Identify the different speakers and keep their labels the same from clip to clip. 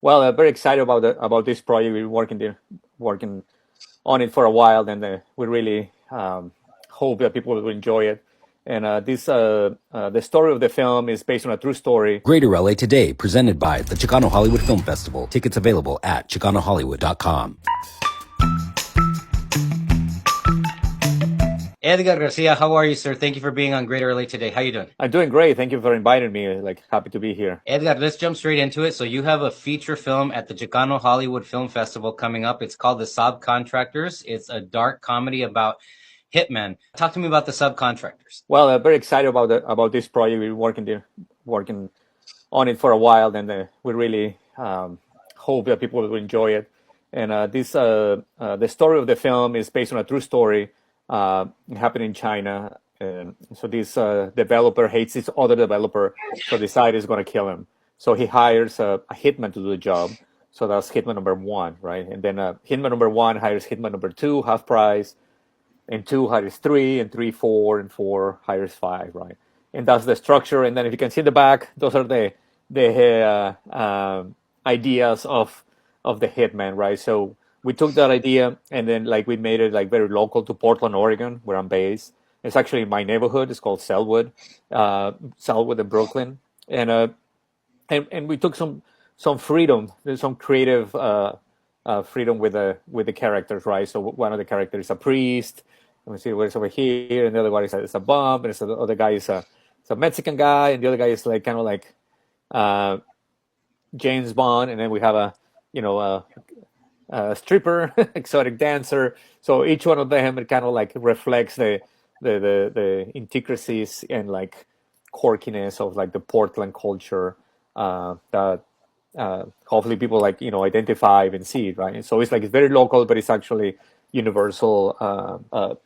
Speaker 1: Well, very excited about this project. We've been working on it for a while, and we really hope that people will enjoy it. And the story of the film is based on a true story.
Speaker 2: Greater LA Today, presented by the Chicano Hollywood Film Festival. Tickets available at ChicanoHollywood.com.
Speaker 3: Edgar Garcia, how are you, sir? Thank you for being on Greater LA Today. How you doing?
Speaker 1: I'm doing great. Thank you for inviting me. Like, happy to be here.
Speaker 3: Edgar, let's jump straight into it. So you have a feature film at the Chicano Hollywood Film Festival coming up. It's called The Subcontractors. It's a dark comedy about hitmen. Talk to me about The Subcontractors.
Speaker 1: Well, very excited about this project. We've been working on it for a while, and we really hope that people will enjoy it. And the story of the film is based on a true story. It happened in China, and so this developer hates this other developer, so decides he's going to kill him. So he hires a hitman to do the job. So that's hitman number one, right? And then hitman number one hires hitman number two, half price, and two hires three, and three four, and four hires five, right? And that's the structure. And then if you can see in the back, those are the ideas of the hitman, right? So we took that idea and then like we made it like very local to Portland, Oregon, where I'm based. It's actually my neighborhood. It's called Selwood in Brooklyn, and and we took some freedom, some creative freedom with the characters, right? So one of the characters is a priest. Let me see what is over here, and the other one is a bum, and the other guy is a Mexican guy, and the other guy is like kind of like uh, James Bond, and then we have you know a stripper, exotic dancer. So each one of them it kind of like reflects the intricacies and like quirkiness of like the Portland culture that hopefully people like identify and see, right? And so it's like it's very local, but it's actually universal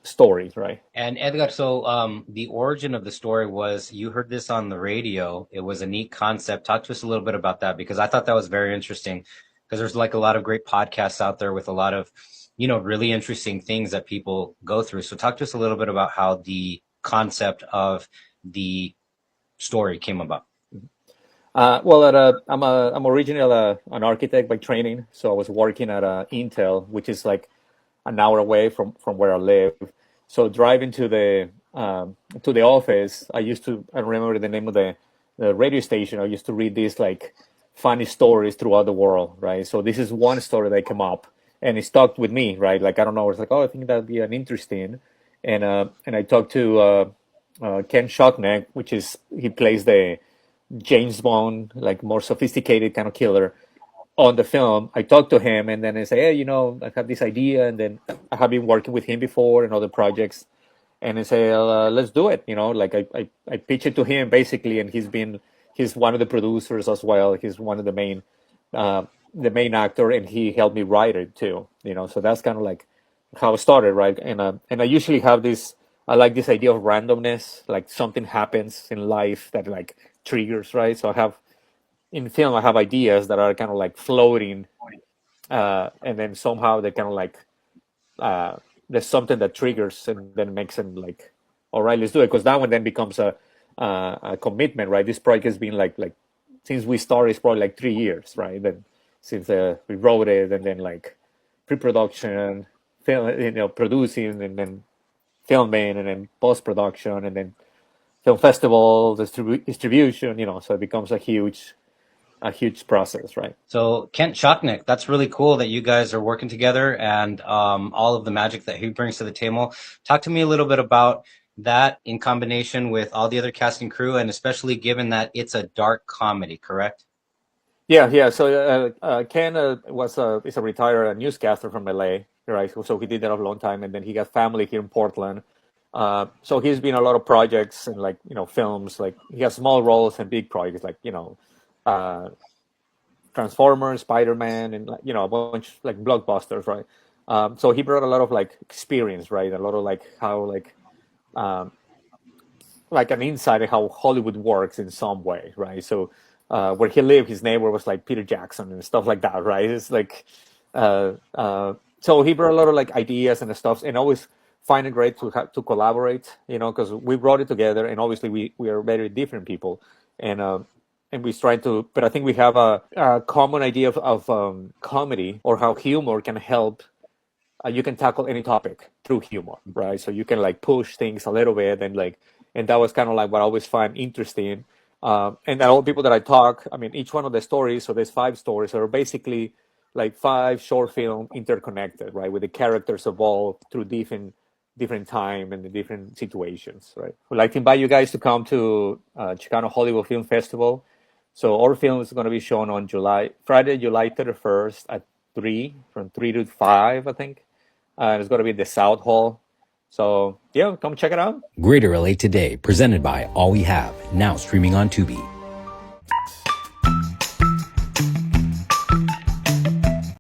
Speaker 1: stories, right?
Speaker 3: And Edgar, so the origin of the story was you heard this on the radio. It was a neat concept. Talk to us a little bit about that because I thought that was very interesting because there's like a lot of great podcasts out there with a lot of, really interesting things that people go through. So talk to us a little bit about how the concept of the story came about.
Speaker 1: Well, I'm originally an architect by training, so I was working at Intel, which is like an hour away from where I live. So driving to the office, I remember the name of the radio station. I used to read these like funny stories throughout the world, right? So this is one story that came up and it stuck with me, right? Like I don't know, it's like, oh, I think that'd be an interesting. And I talked to Ken Shockneck, which is he plays the James Bond, like more sophisticated kind of killer on the film. I talked to him and then I say, hey, I have this idea, and then I have been working with him before in other projects, and I say, let's do it. Like I pitch it to him basically, and he's one of the producers as well. He's one of the main actor, and he helped me write it too. So that's kind of like how it started, right? And I usually have this. I like this idea of randomness, like something happens in life that like triggers, right? So I have in film, I have ideas that are kind of like floating, and then somehow they kind of like uh, there's something that triggers and then makes them like, all right, let's do it, because that one then becomes a commitment, right? This project has been like since we started, it's probably like 3 years, right? Then since we wrote it, and then like pre-production, film, producing, and then filming, and then post-production, and then film festival distribution, so it becomes a huge process, right?
Speaker 3: So Kent Shocknick, that's really cool that you guys are working together and all of the magic that he brings to the table. Talk to me a little bit about that in combination with all the other cast and crew, and especially given that it's a dark comedy, correct?
Speaker 1: Yeah, yeah. So Ken is a retired newscaster from LA, right? So he did that a long time, and then he got family here in Portland. So he's been a lot of projects and like films. Like he has small roles and big projects, like uh, Transformers, Spider-Man, and like a bunch like blockbusters, right? So he brought a lot of like experience, right? A lot of like how um, like an insight in how Hollywood works in some way, right? So where he lived, his neighbor was like Peter Jackson and stuff like that, right? It's like so he brought a lot of like ideas and stuff, and always find it great to collaborate, because we brought it together, and obviously we are very different people, and and we try to, but I think we have a common idea of comedy, or how humor can help. You can tackle any topic through humor, right? So you can like push things a little bit, and like, and that was kind of like what I always find interesting. And that all the people that I talk, I mean, each one of the stories, so there's 5 stories, are basically like 5 short film interconnected, right? With the characters evolved through different time and the different situations, right? We'd like to invite you guys to come to Chicano Hollywood Film Festival. So our film is going to be shown on Friday, July 31st at 3, from 3 to 5, I think. And it's going to be in the South Hall. So yeah, come check it out.
Speaker 2: Greater LA Today, presented by All We Have, now streaming on Tubi.